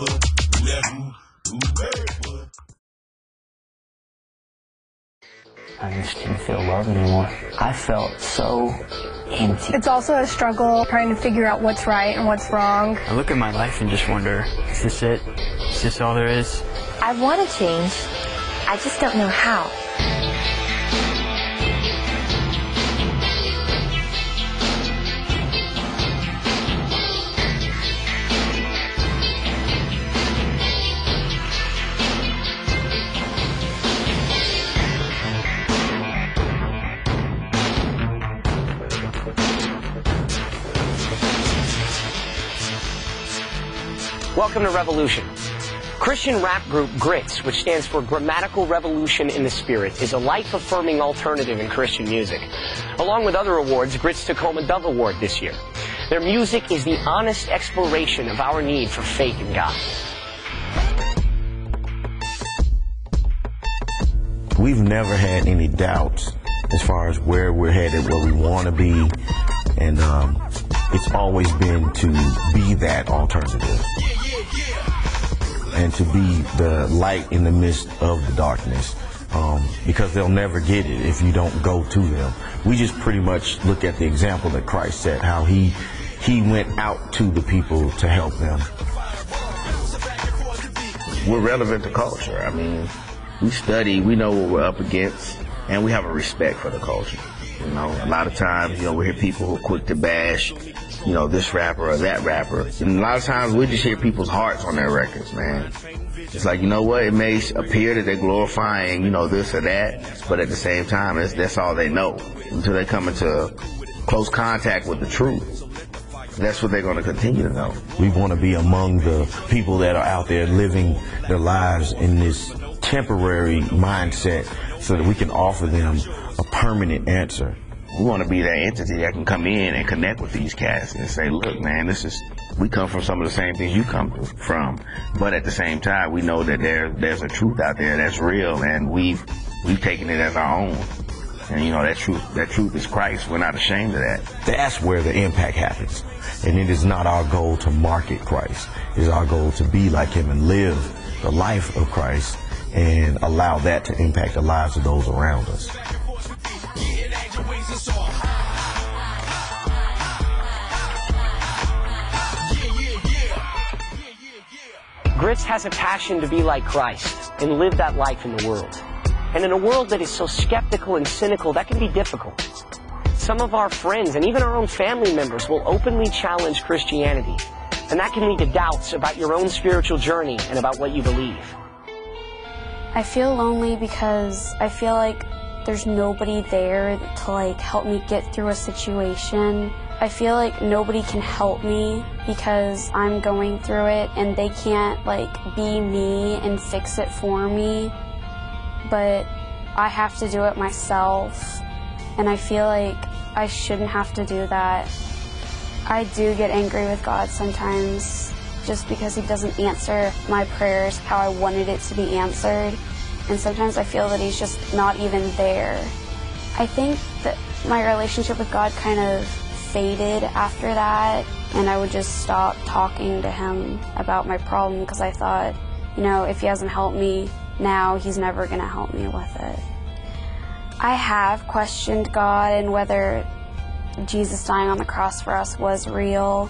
I just didn't feel love anymore. I felt so empty. It's also a struggle trying to figure out what's right and what's wrong. I look at my life and just wonder, is this it? Is this all there is? I want to change. I just don't know how. Welcome to Revolution. Christian rap group Grits, which stands for Grammatical Revolution in the Spirit, is a life-affirming alternative in Christian music. Along with other awards, Grits took home a Dove Award this year. Their music is the honest exploration of our need for faith in God. We've never had any doubts as far as where we're headed, where we want to be, and it's always been to be that alternative and to be the light in the midst of the darkness, because they'll never get it if you don't go to them. We just pretty much look at the example that Christ set, how he went out to the people to help them. We're relevant to culture. I mean, we study, we know what we're up against, and we have a respect for the culture. You know, a lot of times, we hear people who are quick to bash, this rapper or that rapper. And a lot of times we just hear people's hearts on their records, man. It's like, you know what, it may appear that they're glorifying, this or that, but at the same time, that's all they know until they come into close contact with the truth. That's what they're going to continue to know. We want to be among the people that are out there living their lives in this temporary mindset so that we can offer them a permanent answer. We want to be that entity that can come in and connect with these cats and say, look, man, we come from some of the same things you come from, but at the same time, we know that there's a truth out there that's real, and we've taken it as our own. And that truth is Christ. We're not ashamed of that. That's where the impact happens. And it is not our goal to market Christ. It is our goal to be like him and live the life of Christ and allow that to impact the lives of those around us. Grits has a passion to be like Christ and live that life in the world. And in a world that is so skeptical and cynical, that can be difficult. Some of our friends and even our own family members will openly challenge Christianity, and that can lead to doubts about your own spiritual journey and about what you believe. I feel lonely because I feel like there's nobody there to help me get through a situation. I feel like nobody can help me because I'm going through it, and they can't be me and fix it for me. But I have to do it myself, and I feel like I shouldn't have to do that. I do get angry with God sometimes just because he doesn't answer my prayers how I wanted it to be answered, and sometimes I feel that he's just not even there. I think that my relationship with God kind of faded after that, and I would just stop talking to him about my problem because I thought, if he hasn't helped me now, he's never going to help me with it. I have questioned God and whether Jesus dying on the cross for us was real,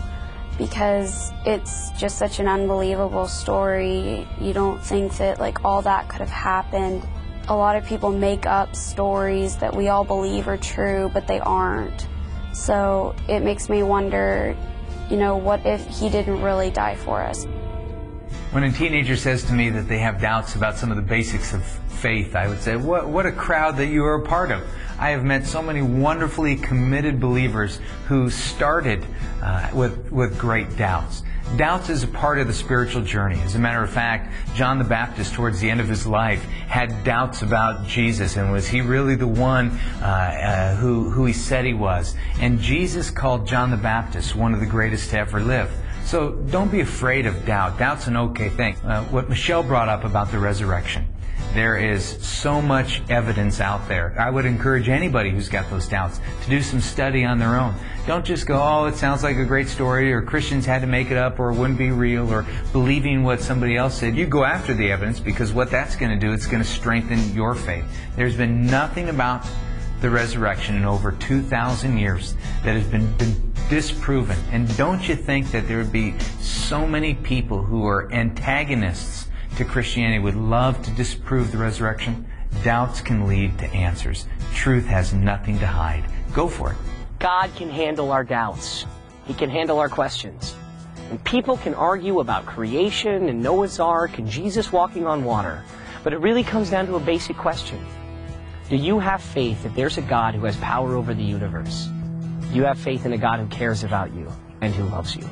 because it's just such an unbelievable story. You don't think that all that could have happened. A lot of people make up stories that we all believe are true, but they aren't. So it makes me wonder, what if he didn't really die for us? When a teenager says to me that they have doubts about some of the basics of faith, I would say, what a crowd that you are a part of. I have met so many wonderfully committed believers who started with great doubts. Doubts is a part of the spiritual journey. As a matter of fact, John the Baptist, towards the end of his life, had doubts about Jesus, and was he really the one who he said he was? And Jesus called John the Baptist one of the greatest to ever live. So don't be afraid of doubt. Doubt's an okay thing. What Michelle brought up about the resurrection. There is so much evidence out there. I would encourage anybody who's got those doubts to do some study on their own. Don't just go, oh, it sounds like a great story, or Christians had to make it up, or it wouldn't be real, or believing what somebody else said. You go after the evidence, because what that's going to do, it's going to strengthen your faith. There's been nothing about the resurrection in over 2,000 years that has been disproven. And don't you think that there would be so many people who are antagonists to Christianity would love to disprove the resurrection? Doubts can lead to answers. Truth has nothing to hide. Go for it. God can handle our doubts. He can handle our questions. And people can argue about creation and Noah's Ark and Jesus walking on water. But it really comes down to a basic question. Do you have faith that there's a God who has power over the universe? Do you have faith in a God who cares about you and who loves you?